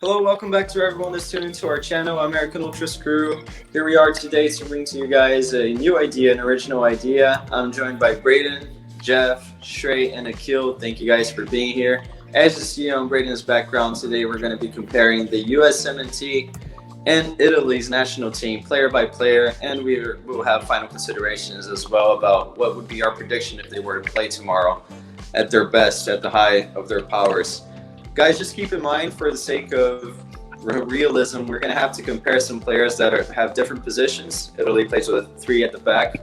Hello, welcome back to everyone that's tuned into our channel, American Ultras Crew. Here we are today to bring to you guys a new idea, an original idea. I'm joined by Braden, Jeff, Shrey, and Akil. Thank you guys for being here. As you see on Braden's background, today we're going to be comparing the USMNT and Italy's national team player by player, and we will have final considerations as well about what would be our prediction if they were to play tomorrow at their best, at the high of their powers. Guys, just keep in mind, for the sake of realism, we're going to have to compare some players that have different positions. Italy plays with 3 at the back.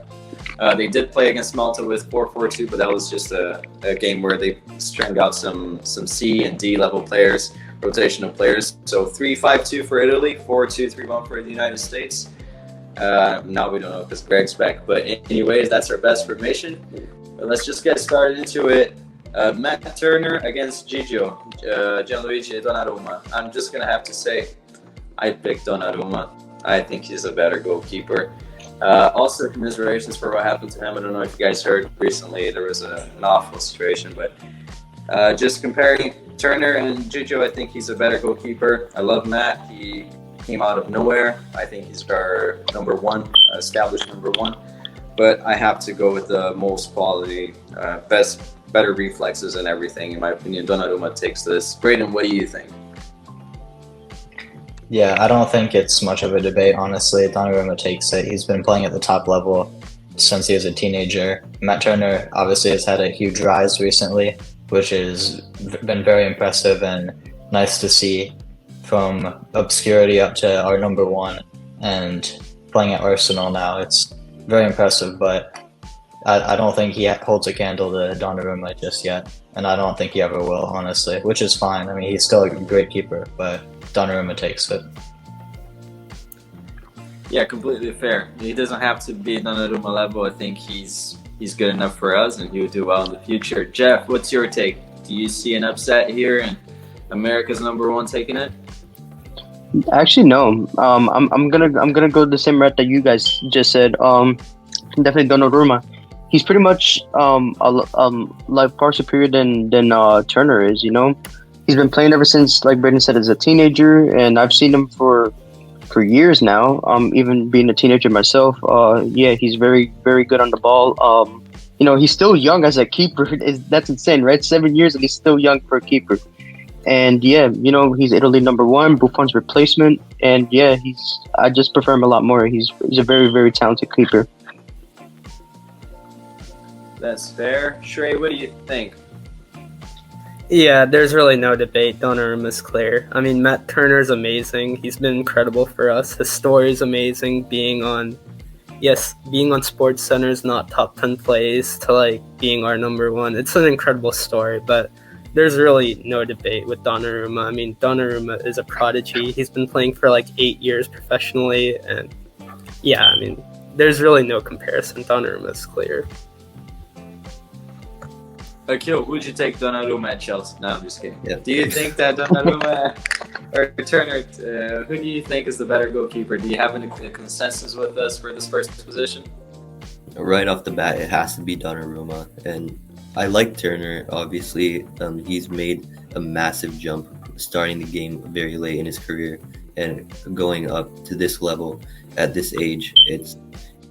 They did play against Malta with 4-4-2, but that was just a game where they stringed out some C and D level players, rotational players. So 3-5-2 for Italy, 4-2-3-1 for the United States. Now we don't know because Greg's back. But anyways, that's our best formation. But let's just get started into it. Matt Turner against Gigio, Gianluigi Donnarumma. I'm just going to have to say, I picked Donnarumma. I think he's a better goalkeeper. Also, commiserations for what happened to him. I don't know if you guys heard recently, there was an awful situation. But just comparing Turner and Gigio, I think he's a better goalkeeper. I love Matt. He came out of nowhere. I think he's our number one, established number one. But I have to go with the most quality, better reflexes and everything. In my opinion, Donnarumma takes this. Braden, what do you think? Yeah, I don't think it's much of a debate, honestly. Donnarumma takes it. He's been playing at the top level since he was a teenager. Matt Turner obviously has had a huge rise recently, which has been very impressive and nice to see, from obscurity up to our number one and playing at Arsenal now. It's very impressive, but I don't think he holds a candle to Donnarumma just yet, and I don't think he ever will, honestly, which is fine. I mean, he's still a great keeper, but Donnarumma takes it. Yeah, completely fair. He doesn't have to be Donnarumma level. I think he's good enough for us, and he'll do well in the future. Jeff, what's your take? Do you see an upset here and America's number one taking it? Actually, no. I'm gonna go the same route that you guys just said. Definitely Donnarumma. He's pretty much like far superior than Turner is. You know, he's been playing ever since, like Braden said, as a teenager, and I've seen him for years now. Even being a teenager myself. Yeah, he's very good on the ball. You know, he's still young as a keeper. That's insane, right? 7 years and he's still young for a keeper. And yeah, you know, he's Italy number one, Buffon's replacement. And yeah, I just prefer him a lot more. He's a very talented keeper. That's fair. Shrey, what do you think? Yeah, there's really no debate. Donnarumma's clear. I mean, Matt Turner's amazing. He's been incredible for us. His story's amazing, being on Sports Center's not top 10 plays to like being our number one. It's an incredible story, but there's really no debate with Donnarumma. I mean, Donnarumma is a prodigy. He's been playing for like 8 years professionally, and yeah, I mean, there's really no comparison. Donnarumma's clear. Akil, would you take Donnarumma at Chelsea? No, I'm just kidding. Yeah. Do you think that Donnarumma or Turner, who do you think is the better goalkeeper? Do you have a consensus with us for this first position? Right off the bat, it has to be Donnarumma. And I like Turner, obviously. He's made a massive jump starting the game very late in his career and going up to this level at this age.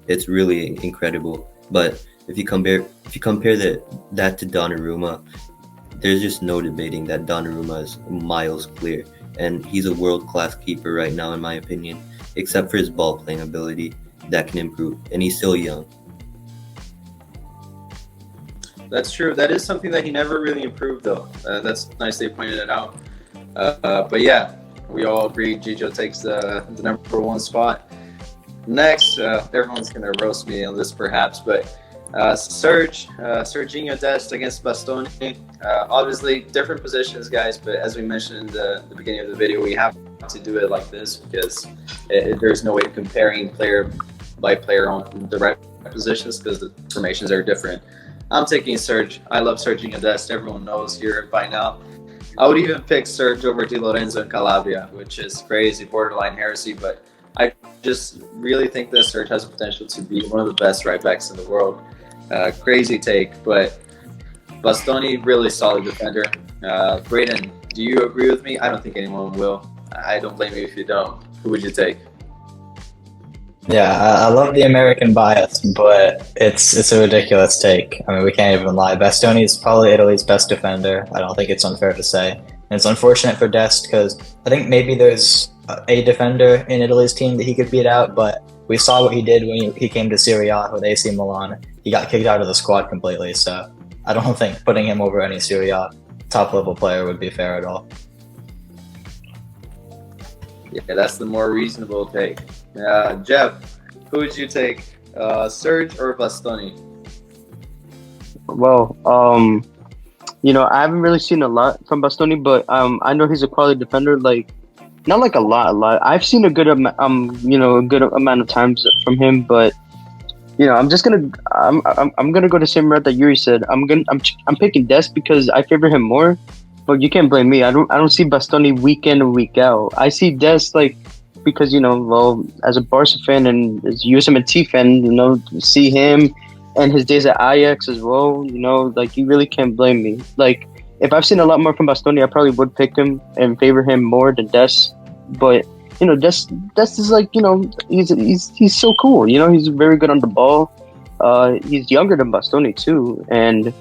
It's really incredible. But if you compare that to Donnarumma, there's just no debating that Donnarumma is miles clear, and he's a world-class keeper right now, in my opinion. Except for his ball-playing ability, that can improve, and he's still young. That's true. That is something that he never really improved, though. That's nice they pointed it out. But yeah, we all agree Gigio takes the number one spot. Next, everyone's going to roast me on this perhaps, but Jorginho Dest against Bastoni. Obviously, different positions, guys, but as we mentioned in the beginning of the video, we have to do it like this because there's no way of comparing player by player on the right positions because the formations are different. I'm taking Serge. I love Jorginho Dest. Everyone knows here by now. I would even pick Serge over Di Lorenzo and Calabria, which is crazy, borderline heresy, but I just really think that Serge has the potential to be one of the best right backs in the world. Crazy take, but Bastoni, really solid defender. Braden, do you agree with me? I don't think anyone will. I don't blame you if you don't. Who would you take? Yeah, I love the American bias, but it's a ridiculous take. I mean, we can't even lie. Bastoni is probably Italy's best defender. I don't think it's unfair to say. And it's unfortunate for Dest because I think maybe there's a defender in Italy's team that he could beat out, but we saw what he did when he came to Serie A with AC Milan. He got kicked out of the squad completely, so I don't think putting him over any Serie A top-level player would be fair at all. Yeah, that's the more reasonable take. Jeff, who would you take? Serge or Bastoni? Well, I haven't really seen a lot from Bastoni, but I know he's a quality defender. Like, not like a lot. I've seen a good amount of times from him, but I'm gonna go the same route that Yuri said. I'm picking Dest because I favor him more, but you can't blame me. I don't see Bastoni week in and week out. I see Dest because as a Barca fan and as a USMNT fan, see him and his days at Ajax as well. You really can't blame me. Like, if I've seen a lot more from Bastoni, I probably would pick him and favor him more than Dest. But Dest is he's so cool. He's very good on the ball. He's younger than Bastoni too, and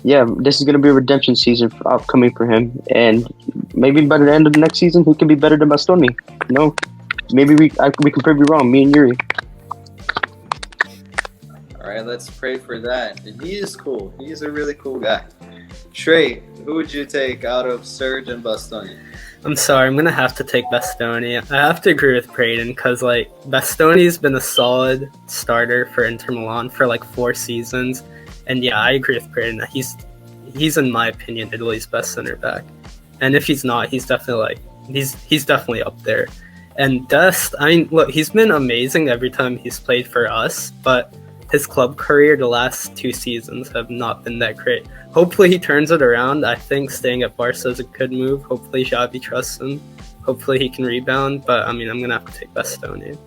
yeah, this is gonna be a redemption season upcoming for him. And maybe by the end of the next season, he can be better than Bastoni. Maybe we can prove you wrong, me and Yuri. All right, let's pray for that. And he is cool. He's a really cool guy. Trey, who would you take out of Serge and Bastoni? I'm sorry, I'm gonna have to take Bastoni. I have to agree with Braden because Bastoni's been a solid starter for Inter Milan for 4 seasons, and yeah, I agree with Braden that he's in my opinion Italy's best center back, and if he's not, he's definitely he's definitely up there. And Dest, look, he's been amazing every time he's played for us, but his club career the last 2 seasons have not been that great. Hopefully he turns it around. I think staying at Barca is a good move. Hopefully Xavi trusts him. Hopefully he can rebound. But I'm gonna have to take Bastoni.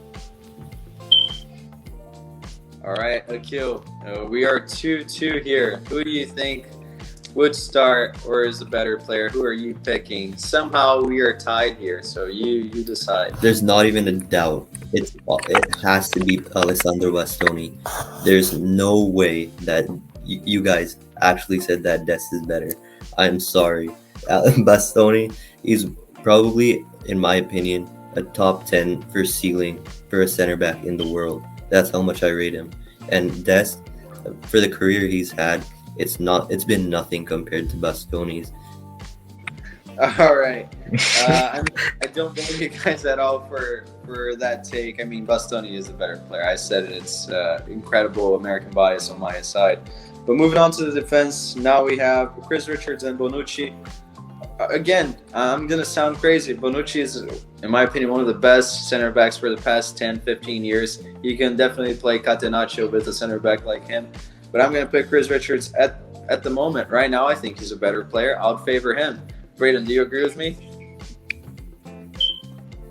All right, Akil, we are 2-2 here. Who do you think would start or is a better player? Who are you picking? Somehow we are tied here, so you decide. There's not even a doubt. It has to be Alessandro Bastoni. There's no way that you guys actually said that Dest is better. I'm sorry. Bastoni is probably, in my opinion, a top 10 for ceiling for a center back in the world. That's how much I rate him. And Dest, for the career he's had, it's been nothing compared to Bastoni's. All right. I don't blame you guys at all for that take. Bastoni is a better player. I said it. It's incredible American bias on my side. But moving on to the defense, now we have Chris Richards and Bonucci. Again, I'm going to sound crazy. Bonucci is, in my opinion, one of the best center backs for the past 10, 15 years. You can definitely play catenaccio with a center back like him. But I'm going to pick Chris Richards at the moment. Right now, I think he's a better player. I would favor him. Braden, do you agree with me?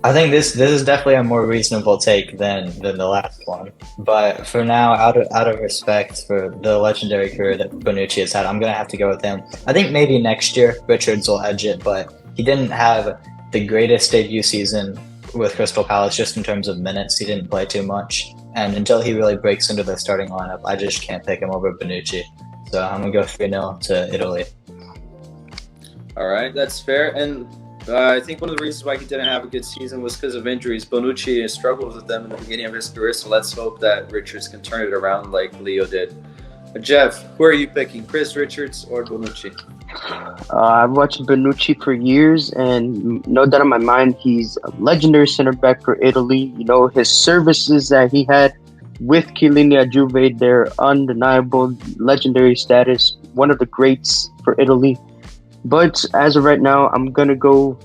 I think this is definitely a more reasonable take than the last one. But for now, out of respect for the legendary career that Bonucci has had, I'm gonna have to go with him. I think maybe next year Richards will edge it, but he didn't have the greatest debut season with Crystal Palace just in terms of minutes. He didn't play too much, and until he really breaks into the starting lineup, I just can't pick him over Bonucci. So I'm gonna go 3-0 to Italy. All right, that's fair. And I think one of the reasons why he didn't have a good season was because of injuries. Bonucci struggled with them in the beginning of his career, so let's hope that Richards can turn it around like Leo did. Jeff, who are you picking, Chris Richards or Bonucci? I've watched Bonucci for years, and no doubt in my mind, he's a legendary center back for Italy. His services that he had with Chiellini at Juve, they're undeniable, legendary status, one of the greats for Italy. But as of right now, I'm going to go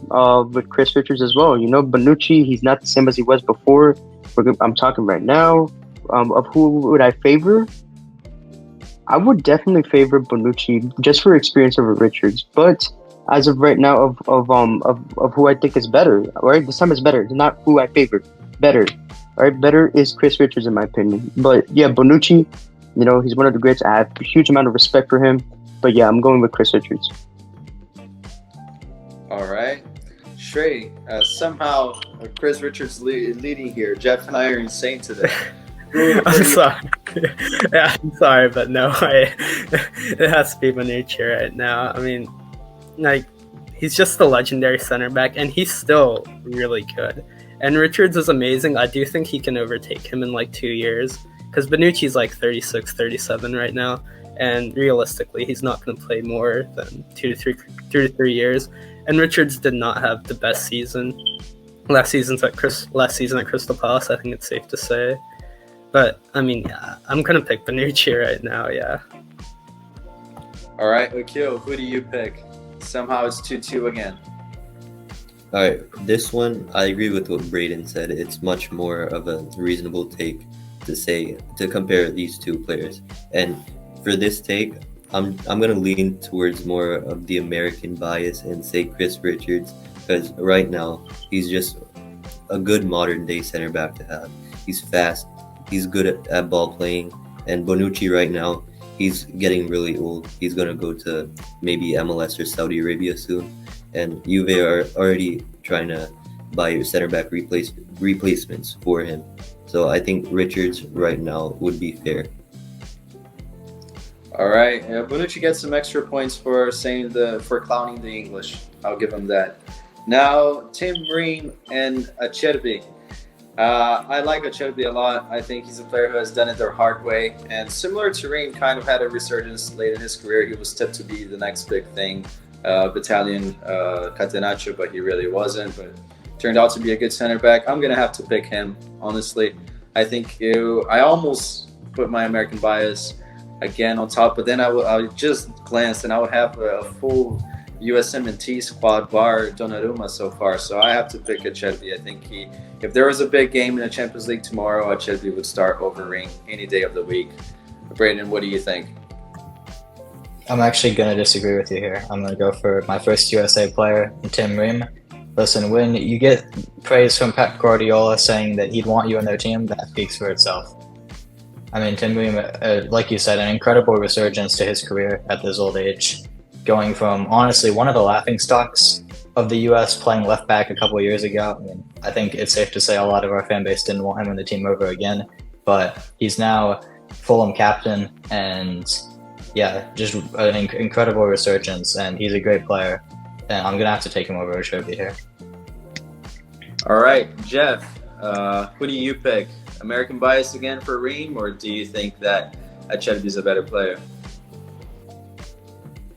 with Chris Richards as well. Bonucci, he's not the same as he was before. I'm talking right now. Of who would I favor? I would definitely favor Bonucci just for experience over Richards. But as of right now, of who I think is better, all right? This time it's better. It's not who I favor. Better. All right? Better is Chris Richards in my opinion. But yeah, Bonucci, he's one of the greats. I have a huge amount of respect for him. But yeah, I'm going with Chris Richards. All right. Shrey, somehow Chris Richards leading here. Jeff and I are insane today. I'm sorry. Yeah, I'm sorry, but no, it has to be Bonucci right now. I mean, like, he's just a legendary center back, and he's still really good. And Richards is amazing. I do think he can overtake him in like 2 years, because Bonucci's like 36, 37 right now, and realistically, he's not going to play more than 2 to 3 years. And Richards did not have the best season last season at Crystal Palace. I think it's safe to say. But I mean, yeah, I'm gonna pick Bonucci right now. Yeah. All right, Akil, who do you pick? Somehow it's 2-2 again. All right, this one I agree with what Braden said. It's much more of a reasonable take to compare these two players. And for this take, I'm gonna lean towards more of the American bias and say Chris Richards, because right now he's just a good modern day center back to have. He's fast, he's good at ball playing, and Bonucci right now, he's getting really old. He's gonna go to maybe MLS or Saudi Arabia soon, and Juve are already trying to buy center back replacements for him. So I think Richards right now would be fair. All right, Bonucci gets some extra points for clowning the English. I'll give him that. Now, Tim Ream and Acerbi. I like Acerbi a lot. I think he's a player who has done it the hard way. And similar to Ream, kind of had a resurgence late in his career. He was tipped to be the next big thing, Battalion Catenaccio, but he really wasn't. But turned out to be a good center back. I'm going to have to pick him, honestly. I think I almost put my American bias again on top, but then I would just glance and I would have a full USMNT squad bar Donnarumma so far. So I have to pick Acerbi. I think if there was a big game in the Champions League tomorrow, Acerbi would start over Ream any day of the week. Brayden, what do you think? I'm actually going to disagree with you here. I'm going to go for my first USA player, Tim Ream. Listen, when you get praise from Pep Guardiola saying that he'd want you on their team, that speaks for itself. I mean, Tim Ream, like you said, an incredible resurgence to his career at this old age, going from, honestly, one of the laughingstocks of the U.S. playing left back a couple of years ago. I mean, I think it's safe to say a lot of our fan base didn't want him in the team over again, but he's now Fulham captain, and yeah, just an incredible resurgence, and he's a great player, and I'm going to have to take him over Acerbi here. All right, Jeff, who do you pick? American bias again for Ream, or do you think that Acerbi is a better player?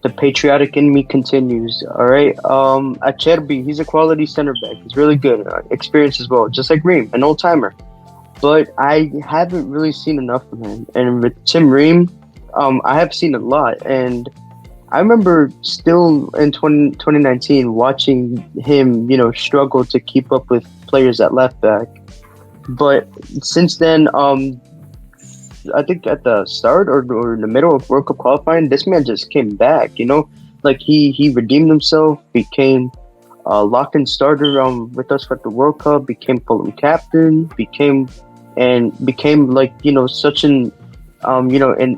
The patriotic in me continues. All right. Acerbi, he's a quality center back. He's really good. Experience as well, just like Ream, an old timer. But I haven't really seen enough of him. And with Tim Ream, I have seen a lot. And I remember still in 2019 watching him, struggle to keep up with players at left back. But since then, I think at the start or in the middle of World Cup qualifying, this man just came back, like he redeemed himself, became a lock-in starter with us for the World Cup, became Fulham captain, became like, such an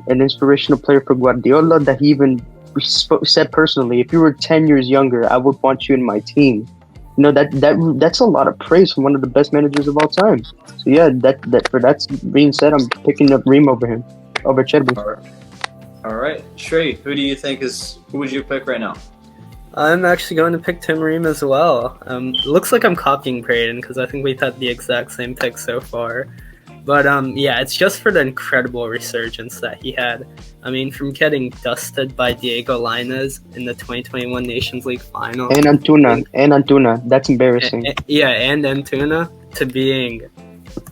inspirational player for Guardiola that he even said personally, if you were 10 years younger, I would want you in my team. That's a lot of praise from one of the best managers of all time. So yeah, that being said, I'm picking up Ream over Acerbi. All right, Shrey, who would you pick right now? I'm actually going to pick Tim Ream as well. It looks like I'm copying Braden because I think we've had the exact same pick so far. But yeah, it's just for the incredible resurgence that he had. I mean, from getting dusted by Diego Lainez in the 2021 Nations League final. And Antuna. That's embarrassing. And Antuna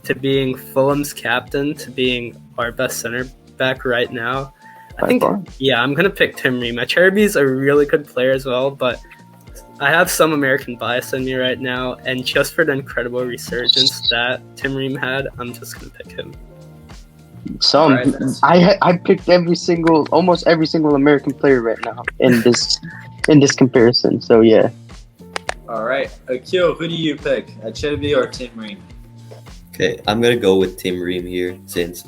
to being Fulham's captain, to being our best center back right now. I think, yeah, I'm going to pick Tim Ream. Acerbi's a really good player as well, but I have some American bias in me right now, and just for the incredible resurgence that Tim Ream had, I'm just going to pick him. I picked almost every single American player right now in this comparison. So yeah. All right, Akil, who do you pick, Acerbi or Tim Ream? Okay, I'm gonna go with Tim Ream here since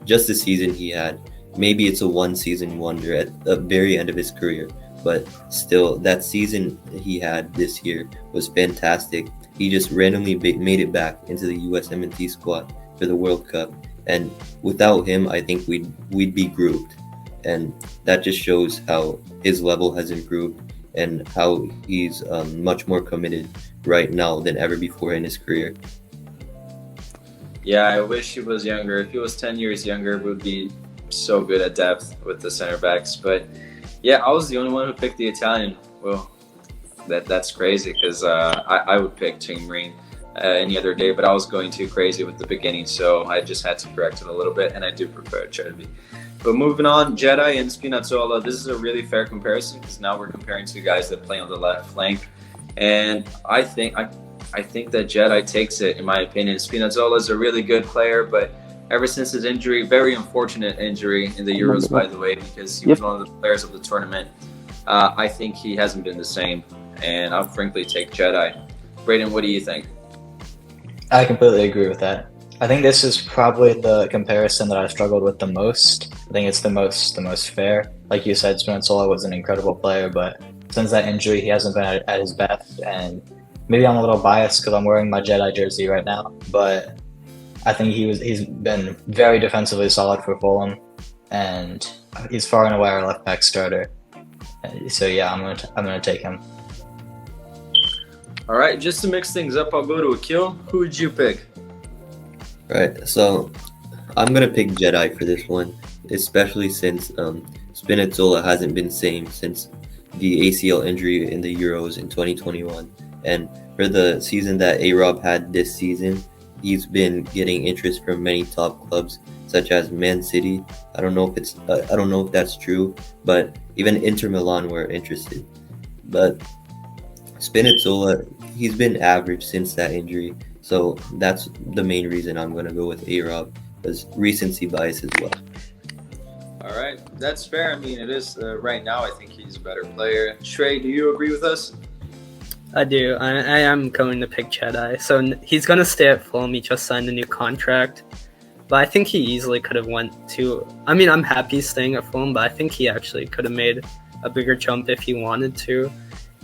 just the season he had. Maybe it's a one-season wonder at the very end of his career, but still, that season he had this year was fantastic. He just randomly made it back into the USMNT squad for the World Cup, and without him, I think we'd be grouped, and that just shows how his level has improved and how he's much more committed right now than ever before in his career. Yeah, I wish he was younger. If he was 10 years younger, we would be so good at depth with the center backs. But yeah, I was the only one who picked the Italian. Well, that's crazy because I would pick Team Ream any other day, but I was going too crazy with the beginning, so I just had to correct it a little bit, and I do prefer Acerbi. But moving on, Jedi and Spinazzola, this is a really fair comparison because now we're comparing two guys that play on the left flank, and I think that Jedi takes it, in my opinion. Spinazzola is a really good player, but ever since his injury, very unfortunate injury in the Euros, by the way, because he was one of the players of the tournament, I think he hasn't been the same, and I'll frankly take Jedi. Braden, what do you think? I completely agree with that. I think this is probably the comparison that I struggled with the most. I think it's the most fair. Like you said, Spinazzola was an incredible player, but since that injury, he hasn't been at his best, and maybe I'm a little biased because I'm wearing my Jedi jersey right now, but I think he's been very defensively solid for Fulham, and he's far and away our left back starter. So yeah, I'm gonna take him. All right, just to mix things up, I'll go to Akil. Who would you pick? Right, so I'm gonna pick Jedi for this one, especially since Spinazzola hasn't been same since the ACL injury in the Euros in 2021. And for the season that A-Rob had this season, he's been getting interest from many top clubs such as Man City. I don't know if that's true, but even Inter Milan were interested. But Spinazzola, he's been average since that injury, so that's the main reason I'm gonna go with A-Rob, because recency bias as well. All right, that's fair. I mean, it is right now. I think he's a better player. Shrey, do you agree with us? I do. I am going to pick Jedi. So he's going to stay at Fulham. He just signed a new contract. But I think he easily could have went to... I mean, I'm happy staying at Fulham, but I think he actually could have made a bigger jump if he wanted to.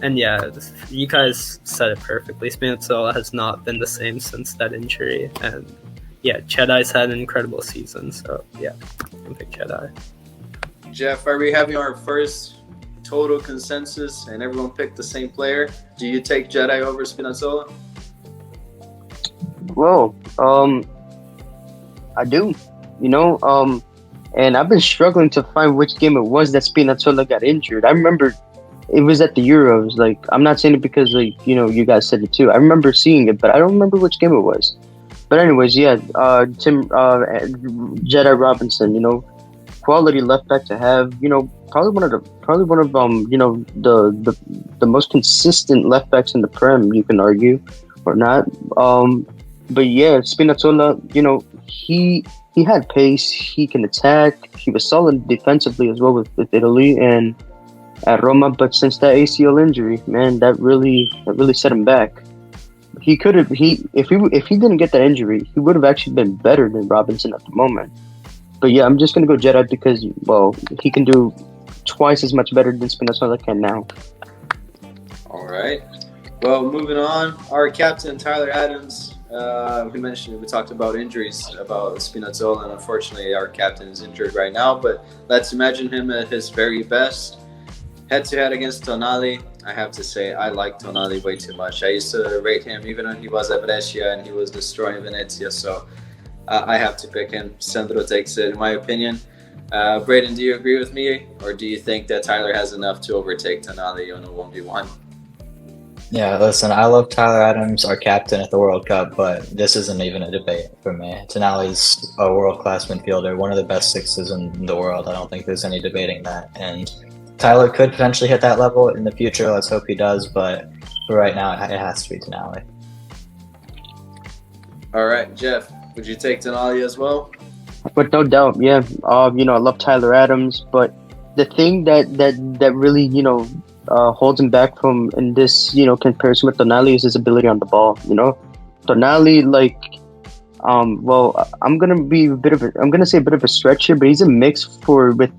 And yeah, you guys said it perfectly. Spinazzola has not been the same since that injury. And yeah, Jedi's had an incredible season. So yeah, I'm going to pick Jedi. Jeff, are we having our first total consensus and everyone picked the same player? Do you take Jedi over Spinazzola? Well, I do, and I've been struggling to find which game it was that Spinazzola got injured. I remember it was at the Euros. Like, I'm not saying it because, you guys said it too. I remember seeing it, but I don't remember which game it was. But anyways, yeah, Jedi Robinson, quality left back to have, probably one of the most consistent left backs in the Prem, you can argue or not. But yeah, Spinazzola, he had pace, he can attack, he was solid defensively as well with Italy and at Roma, but since that ACL injury, man, that really set him back. He could have if he didn't get that injury, he would have actually been better than Robinson at the moment. But yeah, I'm just gonna go Jedi because, well, he can do twice as much better than Spinazzola can now. All right. Well, moving on, our captain Tyler Adams. We talked about injuries about Spinazzola, and unfortunately, our captain is injured right now. But let's imagine him at his very best, head-to-head against Tonali. I have to say, I like Tonali way too much. I used to rate him even when he was at Brescia and he was destroying Venezia. So I have to pick him. Sandro takes it, in my opinion. Braden, do you agree with me, or do you think that Tyler has enough to overtake Tonali on a 1v1? Yeah, listen, I love Tyler Adams, our captain at the World Cup, but this isn't even a debate for me. Tonali's a world-class midfielder, one of the best sixes in the world. I don't think there's any debating that. And Tyler could potentially hit that level in the future. Let's hope he does, but for right now, it has to be Tonali. All right, Jeff, would you take Tonali as well? But no doubt, yeah. I love Tyler Adams, but the thing that really, holds him back from in this, comparison with Tonali is his ability on the ball. Tonali, Well, I'm gonna say a bit of a stretch here, but he's a mix with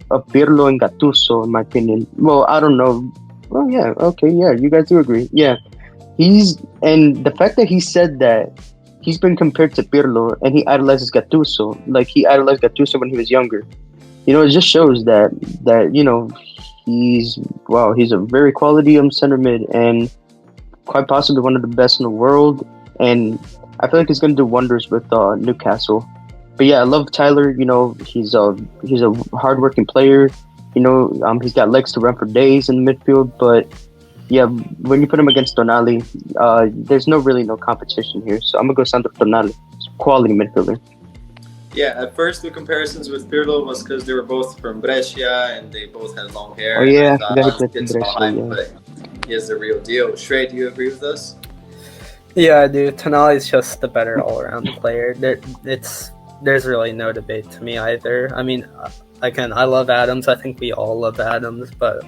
Pirlo and Gattuso, in my opinion. Well, I don't know. Well, yeah, okay, yeah, you guys do agree, yeah. And the fact that he said that he's been compared to Pirlo and he idolizes Gattuso, like he idolized Gattuso when he was younger. It just shows that he's a very quality center mid and quite possibly one of the best in the world. And I feel like he's going to do wonders with Newcastle. But yeah, I love Tyler. He's a hardworking player. He's got legs to run for days in the midfield. But yeah, when you put him against Tonali, there's no competition here. So I'm gonna go Sandro Tonali, quality midfielder. Yeah, at first the comparisons with Pirlo was because they were both from Brescia and they both had long hair. Oh yeah, I thought but he is the real deal. Shrey, do you agree with us? Yeah, dude. Tonali's just the better all-around player. There's really no debate to me either. I mean, again, I love Adams. I think we all love Adams, but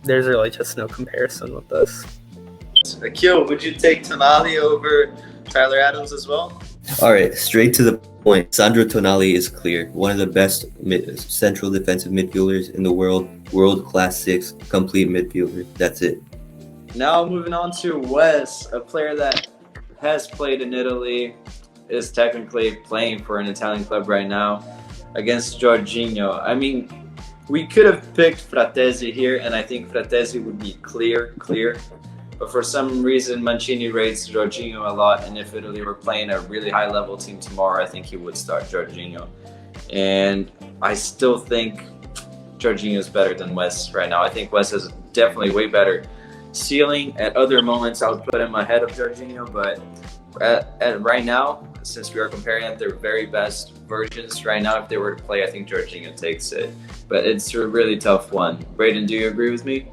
there's really just no comparison with this. Akil, would you take Tonali over Tyler Adams as well? All right, straight to the point. Sandro Tonali is clear. One of the best central defensive midfielders in the world. World-class 6, complete midfielder. That's it. Now moving on to Wes, a player that has played in Italy, is technically playing for an Italian club right now, against Jorginho. I mean, we could have picked Fratesi here, and I think Fratesi would be clear. But for some reason, Mancini rates Jorginho a lot, and if Italy were playing a really high-level team tomorrow, I think he would start Jorginho. And I still think Jorginho is better than Wes right now. I think Wes is definitely way better ceiling. At other moments, I would put him ahead of Jorginho, but at right now, since we are comparing at their very best versions right now, if they were to play, I think Jorginho takes it. But it's a really tough one. Braden, do you agree with me?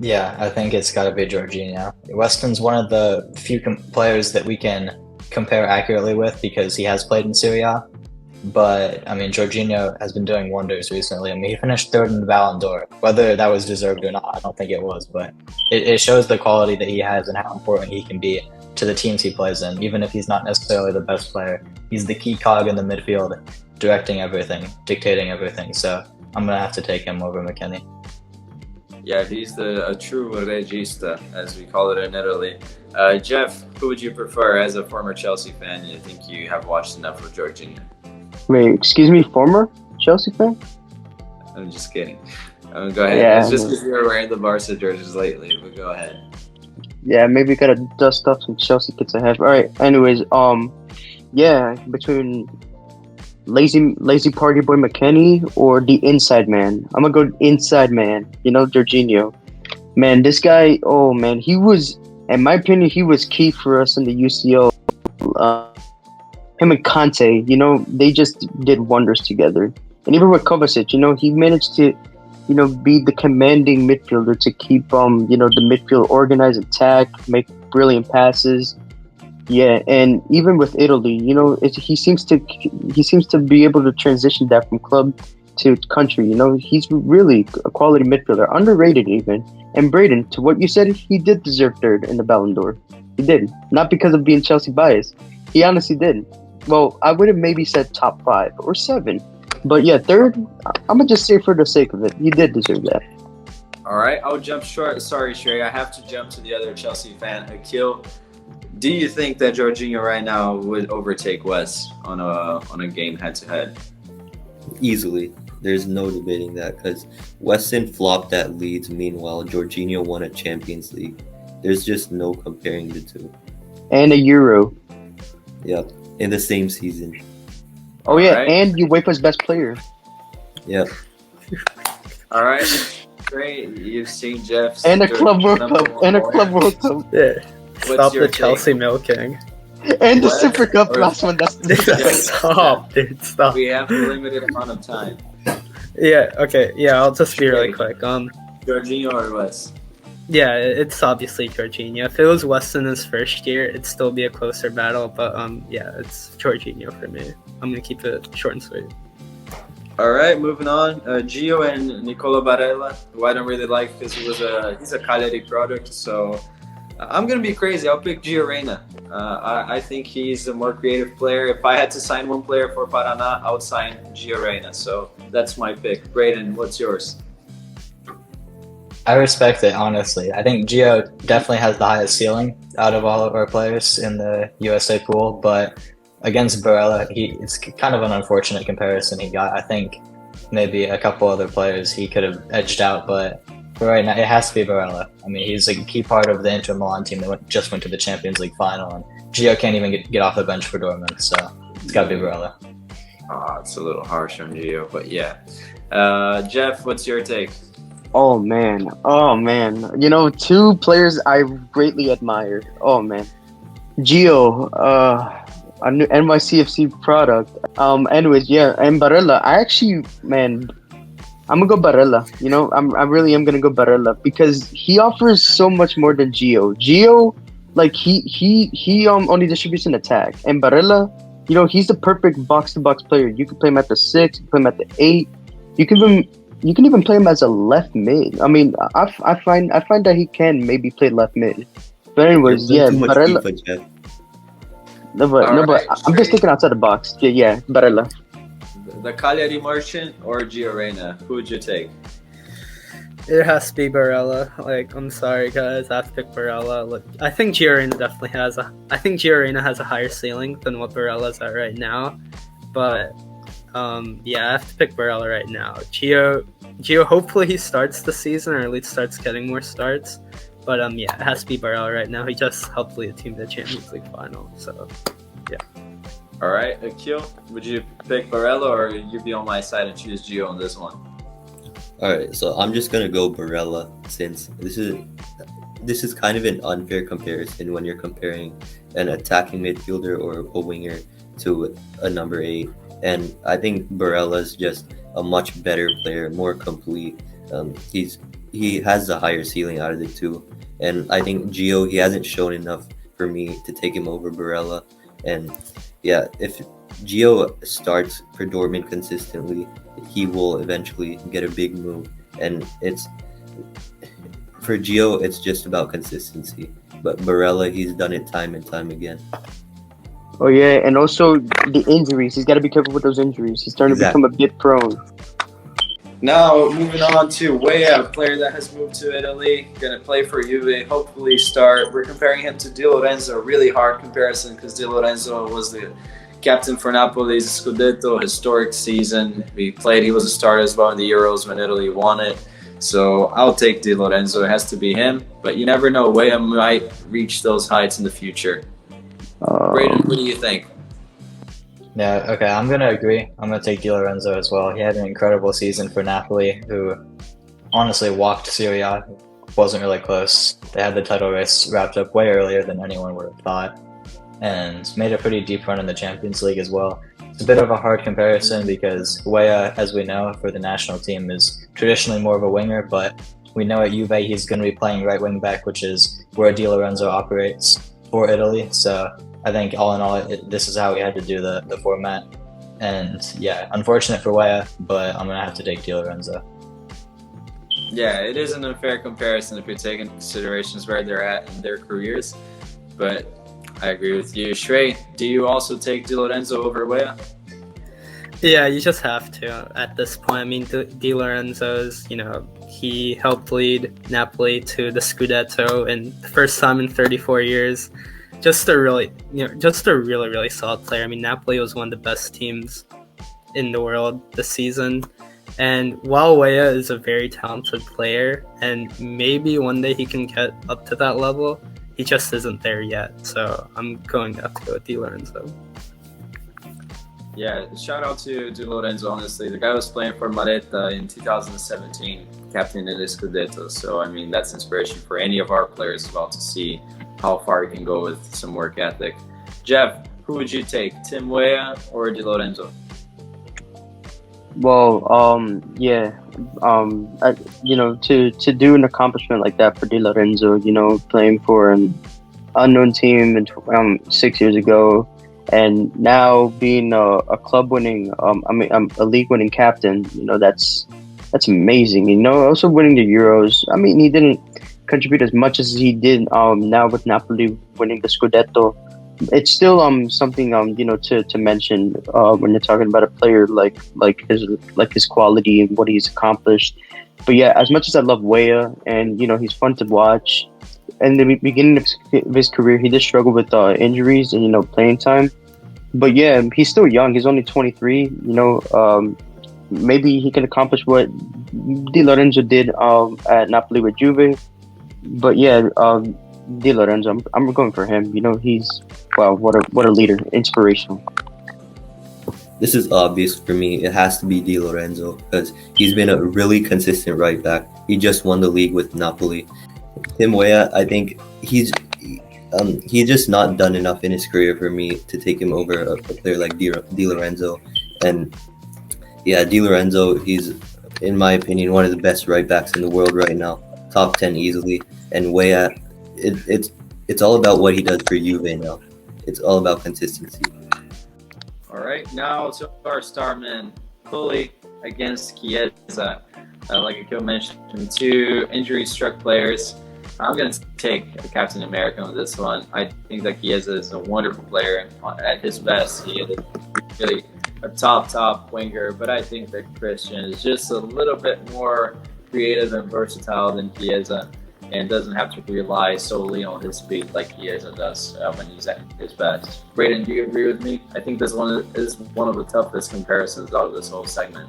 Yeah, I think it's got to be Jorginho. Weston's one of the few players that we can compare accurately with because he has played in Serie A. But, I mean, Jorginho has been doing wonders recently. I mean, he finished third in the Ballon d'Or. Whether that was deserved or not, I don't think it was. But it shows the quality that he has and how important he can be to the teams he plays in. Even if he's not necessarily the best player, he's the key cog in the midfield, directing everything, dictating everything. So I'm going to have to take him over McKennie. Yeah, he's a true regista, as we call it in Italy. Jeff, who would you prefer as a former Chelsea fan? You think you have watched enough of Jorginho? Wait, excuse me, former Chelsea fan? I'm just kidding. Go ahead. Yeah, it's just because you were wearing the Barca jerseys lately, but go ahead. Yeah, maybe gotta dust off some Chelsea kids I have. All right. Anyways, yeah, between lazy party boy McKennie or the inside man, I'm gonna go inside man. Jorginho. Man, this guy. Oh man, he was, in my opinion, he was key for us in the UCL. Him and Conte, they just did wonders together. And even with Kovacic, he managed to, be the commanding midfielder to keep, the midfield organized, attack, make brilliant passes. Yeah, and even with Italy, he seems to be able to transition that from club to country. He's really a quality midfielder, underrated even. And Braden, to what you said, he did deserve third in the Ballon d'Or. He did, not because of being Chelsea biased. He honestly did. Well, I would have maybe said top 5 or 7. But yeah, third, I'm going to just say for the sake of it, he did deserve that. All right, I'll jump short. Sorry, Shrey. I have to jump to the other Chelsea fan, Akil. Do you think that Jorginho right now would overtake Wes on a game head-to-head? Easily. There's no debating that because Weston flopped at Leeds. Meanwhile, Jorginho won a Champions League. There's just no comparing the two. And a Euro. Yep. In the same season. Oh yeah, right. And UEFA's best player. Yep. All right, great. You've seen Jeff's and a Club World Cup. Yeah. Stop the Chelsea milking. And the Super Cup last one. Stop, dude. Stop. We have a limited amount of time. Yeah. Okay. Yeah. I'll just be really quick. Jorginho or Wes? Yeah, it's obviously Jorginho. If it was Wes in his first year, it'd still be a closer battle. But yeah, it's Jorginho for me. I'm gonna keep it short and sweet. All right, moving on. Gio and Nicola Barella, who I don't really like because he's a Cagliari product. So I'm gonna be crazy. I'll pick Gio Reyna. I think he's a more creative player. If I had to sign one player for Paraná, I would sign Reyna. So that's my pick. Braden, what's yours? I respect it, honestly. I think Gio definitely has the highest ceiling out of all of our players in the USA pool, but against Barella, it's kind of an unfortunate comparison he got. I think maybe a couple other players he could have edged out, but for right now, it has to be Barella. I mean, he's a key part of the Inter Milan team that just went to the Champions League final, and Gio can't even get off the bench for Dortmund, so it's got to be Barella. It's a little harsh on Gio, but yeah. Jeff, what's your take? Oh man. You know, two players I greatly admire. Oh man, Gio, a new NYCFC product. Anyways, yeah, and Barella. I'm gonna go Barella. You know, I really am gonna go Barella because he offers so much more than Gio. Gio, like he only distributes an attack, and Barella, you know, he's the perfect box to box player. You can play him at the 6, you can play him at the 8. You can even play him as a left mid. I mean, I find that he can maybe play left mid. But anyways, yeah, Barella. But I'm just thinking outside the box. Yeah, Barella. The Cagliari Merchant or Gio Reyna? Who would you take? It has to be Barella. Like, I'm sorry, guys, I have to pick Barella. Look, I think Gio Reyna definitely has a higher ceiling than what Barella's at right now. But yeah, I have to pick Barella right now. Gio, hopefully he starts the season, or at least starts getting more starts. But yeah, it has to be Barella right now. He just helped lead the team to the Champions League final. So, yeah. All right, Akil, would you pick Barella, or you'd be on my side and choose Gio on this one? All right, so I'm just gonna go Barella, since this is kind of an unfair comparison when you're comparing an attacking midfielder or a winger to a number 8. And I think Barella's just a much better player, more complete. He has a higher ceiling out of the two. And I think Gio, he hasn't shown enough for me to take him over Barella. And yeah, if Gio starts for Dortmund consistently, he will eventually get a big move. And for Gio, it's just about consistency. But Barella, he's done it time and time again. Oh yeah, and also the injuries. He's got to be careful with those injuries. He's starting to become a bit prone. Now, moving on to Weah, a player that has moved to Italy, going to play for Juve, hopefully start. We're comparing him to Di Lorenzo, a really hard comparison because Di Lorenzo was the captain for Napoli's Scudetto historic season. He was a starter as well in the Euros when Italy won it. So I'll take Di Lorenzo. It has to be him. But you never know, Weah might reach those heights in the future. Braden, what do you think? Yeah, okay, I'm going to agree. I'm going to take Di Lorenzo as well. He had an incredible season for Napoli, who honestly walked Serie A. Wasn't really close. They had the title race wrapped up way earlier than anyone would have thought, and made a pretty deep run in the Champions League as well. It's a bit of a hard comparison because Weah, as we know, for the national team is traditionally more of a winger, but we know at Juve he's going to be playing right wing back, which is where Di Lorenzo operates for Italy. So I think all in all, this is how we had to do the format. And yeah, unfortunate for Weah, but I'm going to have to take Di Lorenzo. Yeah, it is an unfair comparison if you're taking considerations where they're at in their careers. But I agree with you. Shrey, do you also take Di Lorenzo over Weah? Yeah, you just have to at this point. I mean, Di Lorenzo's, he helped lead Napoli to the Scudetto in the first time in 34 years. Just a really, really solid player. I mean, Napoli was one of the best teams in the world this season. And while Weah is a very talented player, and maybe one day he can get up to that level, he just isn't there yet. So I'm going to have to go with Di Lorenzo. Yeah, shout out to Di Lorenzo, honestly. The guy was playing for Maretta in 2017, captain of the Scudetto. So, I mean, that's inspiration for any of our players as well to see how far he can go with some work ethic. Jeff, who would you take, Tim Weah or Di Lorenzo? Well, to do an accomplishment like that for Di Lorenzo, playing for an unknown team 6 years ago, and now being a club winning, a league winning captain, that's amazing. Also winning the Euros. I mean, he didn't contribute as much as he did now with Napoli winning the Scudetto. it's still something to mention when you're talking about a player like his quality and what he's accomplished. But yeah, as much as I love Weah and he's fun to watch, in the beginning of his career he did struggle with injuries and playing time. But yeah, he's still young. He's only 23. Maybe he can accomplish what Di Lorenzo did at Napoli with Juve. But yeah, Di Lorenzo, I'm going for him. He's what a leader, inspirational. This is obvious for me. It has to be Di Lorenzo because he's been a really consistent right back. He just won the league with Napoli. Tim Weah, I think he's just not done enough in his career for me to take him over a player like Di Lorenzo. And yeah, Di Lorenzo, he's, in my opinion, one of the best right backs in the world right now. Top 10 easily. And Weah, it's all about what he does for Juve now. It's all about consistency. All right, now to our star man, Pulisic against Chiesa. Like Akil mentioned, two injury-struck players. I'm going to take Captain America on this one. I think that Chiesa is a wonderful player. At his best, he is really a top winger. But I think that Christian is just a little bit more creative and versatile than Chiesa, and doesn't have to rely solely on his speed like Chiesa does when he's at his best. Brayden, do you agree with me? I think this one is one of the toughest comparisons out of this whole segment.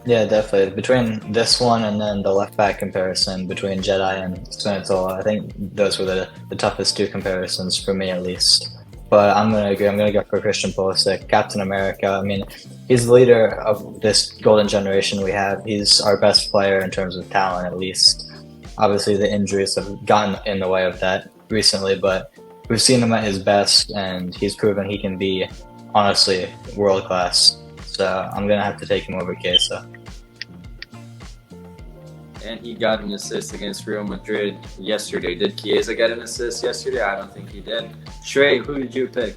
Yeah, definitely. Between this one and then the left back comparison between Jedi and Spinazzola, I think those were the toughest two comparisons for me, at least. But I'm going to agree. I'm going to go for Christian Pulisic, Captain America. I mean, he's the leader of this golden generation we have. He's our best player in terms of talent, at least. Obviously, the injuries have gotten in the way of that recently, but we've seen him at his best, and he's proven he can be, honestly, world-class. So I'm going to have to take him over Chiesa. And he got an assist against Real Madrid yesterday. Did Chiesa get an assist yesterday? I don't think he did. Shrey, who did you pick?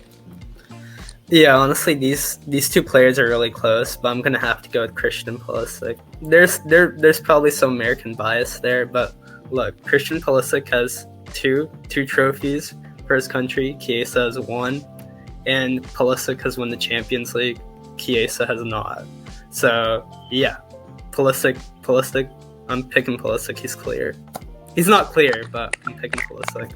Yeah, honestly, these two players are really close, but I'm gonna have to go with Christian Pulisic. There's probably some American bias there, but look, Christian Pulisic has two trophies for his country. Chiesa has one, and Pulisic has won the Champions League. Chiesa has not. So yeah, Pulisic. I'm picking Pulisic. He's clear. He's not clear, but I'm picking Pulisic.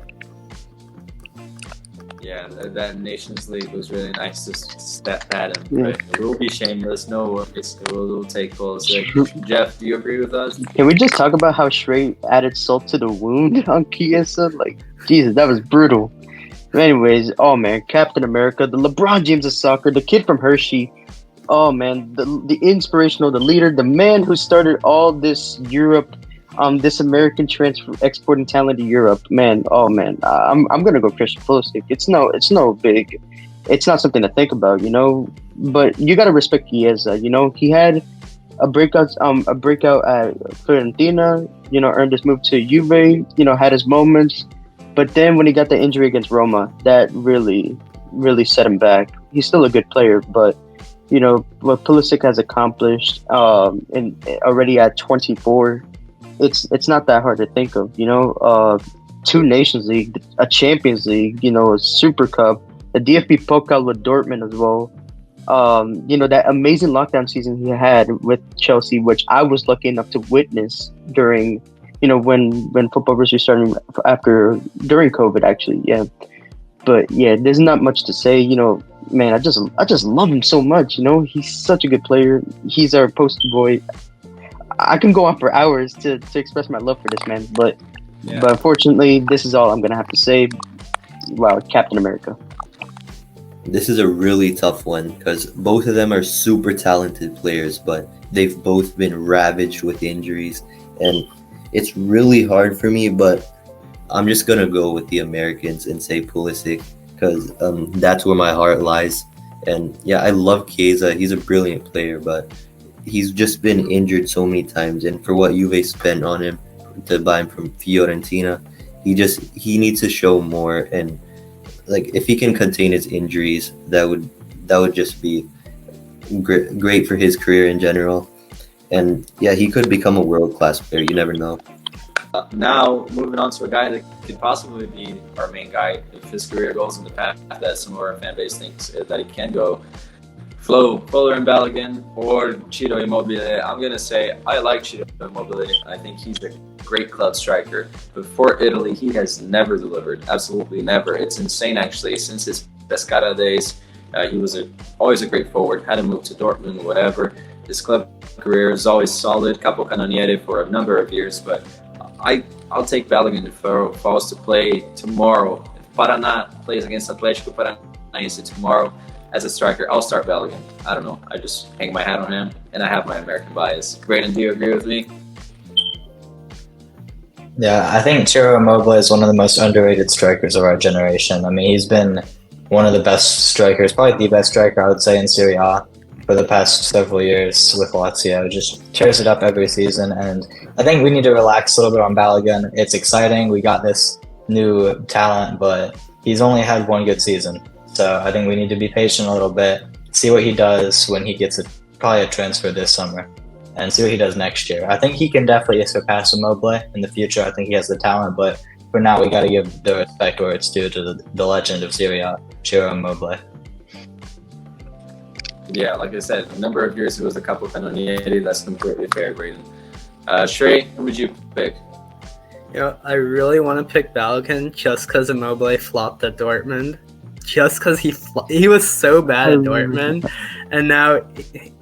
Yeah, that Nations League was really nice to step at him. Right? We'll be shameless. No worries. We'll take Pulisic. Jeff, do you agree with us? Can we just talk about how Shrey added salt to the wound on Chiesa? Like, Jesus, that was brutal. But anyways, oh man, Captain America, the LeBron James of soccer, the kid from Hershey. Oh man, the inspirational, the leader, the man who started all this Europe, this American transfer exporting talent to Europe. Man, oh man, I'm gonna go Christian Pulisic. It's not something to think about, But you gotta respect Chiesa. He had a breakout at Fiorentina. Earned his move to Juve. Had his moments, but then when he got the injury against Roma, that really set him back. He's still a good player, but what Pulisic has accomplished and already at 24, it's not that hard to think of. Two Nations League, a Champions League, a Super Cup, a DFB Pokal with Dortmund as well. That amazing lockdown season he had with Chelsea, which I was lucky enough to witness during, when football was restarting during COVID, actually. Yeah. But yeah, there's not much to say. Man, I just love him so much. He's such a good player. He's our poster boy. I can go on for hours to express my love for this man, but unfortunately, this is all I'm gonna have to say. Wow, Captain America. This is a really tough one because both of them are super talented players, but they've both been ravaged with injuries, and it's really hard for me. But I'm just gonna go with the Americans and say Pulisic because that's where my heart lies. And yeah, I love Chiesa. He's a brilliant player, but he's just been injured so many times. And for what Juve spent on him to buy him from Fiorentina, he needs to show more. And like if he can contain his injuries, that would just be great for his career in general. And yeah, he could become a world-class player. You never know. now moving on to a guy that could possibly be our main guy if his career goes in the path that some of our fan base thinks that he can go. Fuller and Balogun or Ciro Immobile. I'm going to say I like Ciro Immobile. I think he's a great club striker. But for Italy, he has never delivered. Absolutely never. It's insane, actually. Since his Pescara days, he was always a great forward. Had to move to Dortmund, whatever. His club career is always solid. Capocannoniere for a number of years. But I'll take Balogun if I was to play tomorrow. If Paraná plays against Atlético Paranaense tomorrow, as a striker, I'll start Balogun. I don't know. I just hang my hat on him, and I have my American bias. Brayden, do you agree with me? Yeah, I think Ciro Immobile is one of the most underrated strikers of our generation. I mean, he's been one of the best strikers, probably the best striker, I would say, in Serie A for the past several years with Lazio. Just tears it up every season, and I think we need to relax a little bit on Balogun. It's exciting. We got this new talent, but he's only had one good season. So I think we need to be patient a little bit, see what he does when he gets probably a transfer this summer, and see what he does next year. I think he can definitely surpass Immobile in the future. I think he has the talent, but for now we got to give the respect where it's due to the legend of Serie A, Ciro Immobile. Yeah, like I said, a number of years it was a Capocannoniere. That's completely fair, Brayden. Shrey, who would you pick? I really want to pick Balogun just because Immobile flopped at Dortmund. Just because he was so bad at Dortmund, and now,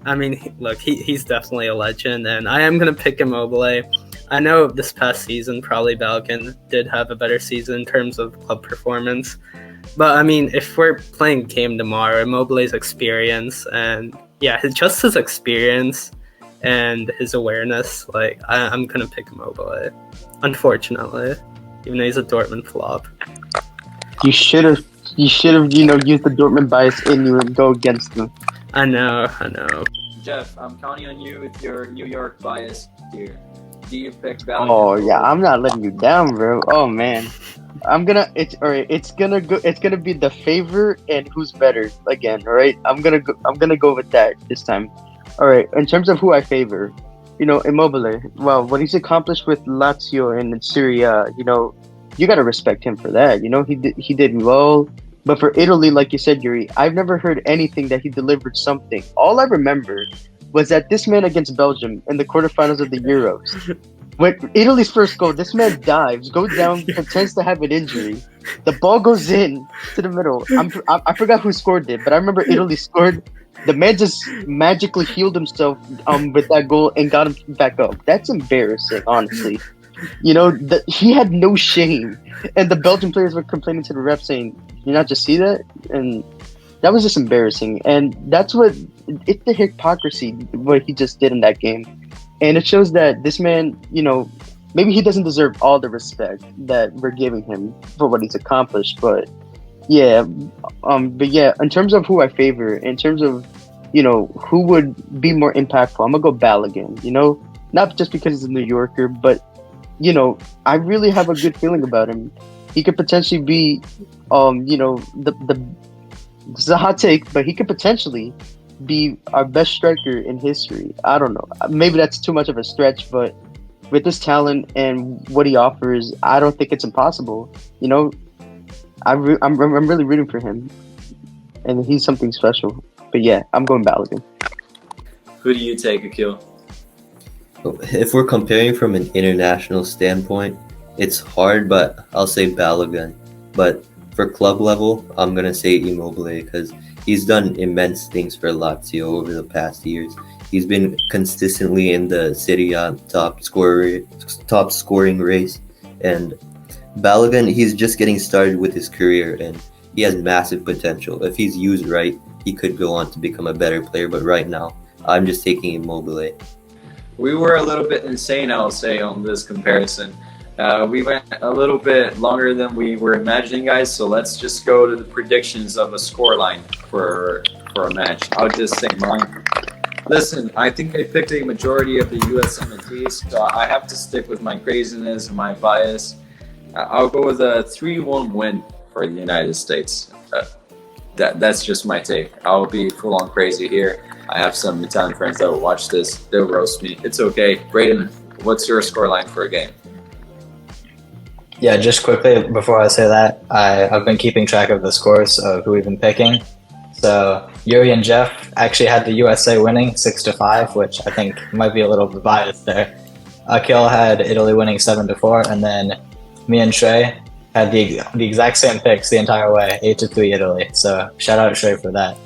I mean, look, he's definitely a legend, and I am going to pick Immobile. I know this past season, probably Balogun did have a better season in terms of club performance, but I mean, if we're playing game tomorrow, Immobile's experience, and yeah, just his experience and his awareness, like, I'm going to pick Immobile, unfortunately, even though he's a Dortmund flop. You should have, used the Dortmund bias in you and go against them. I know. Jeff, I'm counting on you with your New York bias here. Do you pick Balogun? Oh yeah, I'm not letting you down, bro. Oh man, it's gonna be the favor and who's better again. All right, I'm gonna go with that this time. All right, in terms of who I favor, Immobile. Well, what he's accomplished with Lazio and Syria, you gotta respect him for that. He did well. But for Italy, like you said, Yuri, I've never heard anything that he delivered something. All I remember was that this man against Belgium in the quarterfinals of the Euros, when Italy's first goal, this man dives, goes down, pretends to have an injury. The ball goes in to the middle. I forgot who scored it, but I remember Italy scored. The man just magically healed himself with that goal and got him back up. That's embarrassing, honestly. He had no shame, and the Belgian players were complaining to the ref saying, "Did you not just see that?" And that was just embarrassing. And it's the hypocrisy what he just did in that game, and it shows that this man, maybe he doesn't deserve all the respect that we're giving him for what he's accomplished. But yeah, in terms of who I favor, in terms of who would be more impactful, I'm gonna go Balogun. Not just because he's a New Yorker, but I really have a good feeling about him. He could potentially be, this is a hot take, but he could potentially be our best striker in history. I don't know. Maybe that's too much of a stretch, but with his talent and what he offers, I don't think it's impossible. I'm really rooting for him, and he's something special. But yeah, I'm going Balogun. Who do you take, Akil? If we're comparing from an international standpoint, it's hard, but I'll say Balogun. But for club level, I'm going to say Immobile because he's done immense things for Lazio over the past years. He's been consistently in the Serie A top scoring race. And Balogun, he's just getting started with his career, and he has massive potential. If he's used right, he could go on to become a better player. But right now, I'm just taking Immobile. We were a little bit insane, I'll say, on this comparison. We went a little bit longer than we were imagining, guys. So let's just go to the predictions of a scoreline for a match. I'll just say mine. Listen, I think I picked a majority of the USMNT, so I have to stick with my craziness and my bias. I'll go with a 3-1 win for the United States. That's just my take. I'll be full-on crazy here. I have some Italian friends that will watch this. They'll roast me. It's okay. Brayden, what's your scoreline for a game? Yeah, just quickly before I say that, I've been keeping track of the scores of who we've been picking. So Yuri and Jeff actually had the USA winning 6-5, which I think might be a little biased there. Akil had Italy winning 7-4, and then me and Trey had the exact same picks the entire way, 8-3 Italy. So shout out Trey for that.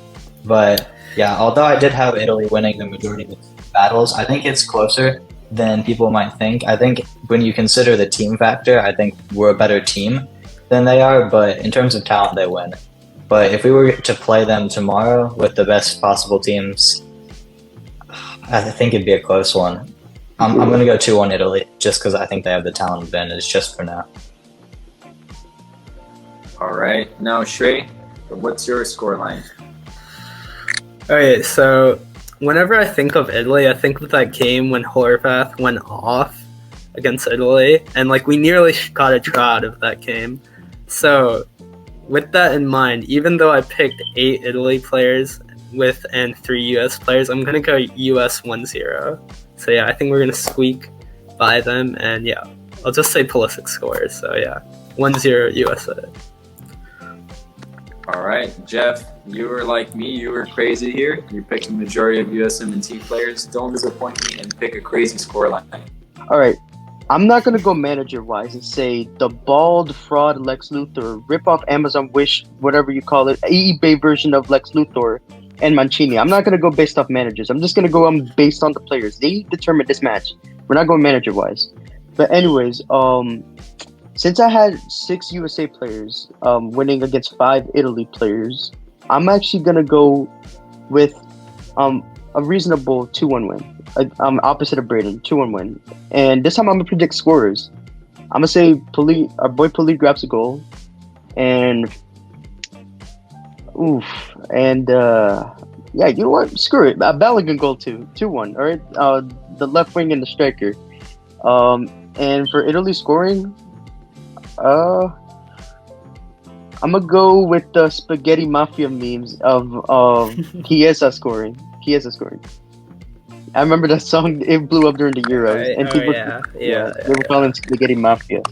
But yeah, although I did have Italy winning the majority of the battles, I think it's closer than people might think. I think when you consider the team factor, I think we're a better team than they are, but in terms of talent, they win. But if we were to play them tomorrow with the best possible teams, I think it'd be a close one. I'm going to go 2-1 Italy, just because I think they have the talent advantage, just for now. All right. Now, Shrey, what's your scoreline? Okay, so whenever I think of Italy, I think of that game when Horvath went off against Italy, and like we nearly got a draw out of that game. So with that in mind, even though I picked 8 Italy players and 3 US players, I'm gonna go US 1-0. So yeah, I think we're gonna squeak by them, and yeah, I'll just say Pulisic scores. So yeah, 1-0 USA. All right, Jeff, you were like me. You were crazy here. You picked the majority of USMNT players. Don't disappoint me and pick a crazy scoreline. All right. I'm not going to go manager-wise and say the bald fraud Lex Luthor, rip-off Amazon Wish, whatever you call it, eBay version of Lex Luthor and Mancini. I'm not going to go based off managers. I'm just going to go based on the players. They determined this match. We're not going manager-wise. But anyways, since I had 6 USA players winning against 5 Italy players, I'm actually going to go with a reasonable 2-1 win. Opposite of Braden, 2-1 win. And this time I'm going to predict scorers. I'm going to say our boy Puli grabs a goal. And, yeah, you know what? Screw it. Balogun goal too. 2-1, all right? The left wing and the striker. And for Italy scoring, I'm gonna go with the spaghetti mafia memes of Chiesa scoring. I remember that song. It blew up during the Euros, Right. and people, they were calling spaghetti mafia.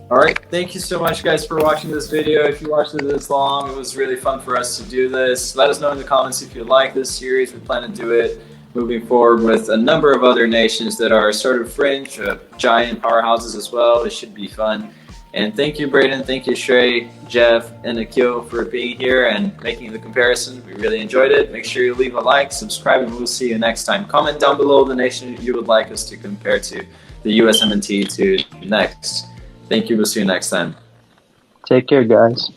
All right, thank you so much, guys, for watching this video. If you watched it this long, it was really fun for us to do this. Let us know in the comments if you like this series. We plan to do it moving forward with a number of other nations that are sort of fringe, giant powerhouses as well. It should be fun. And thank you, Braden. Thank you, Shrey, Jeff, and Akil for being here and making the comparison. We really enjoyed it. Make sure you leave a like, subscribe, and we'll see you next time. Comment down below the nation you would like us to compare to the USMNT to next. Thank you. We'll see you next time. Take care, guys.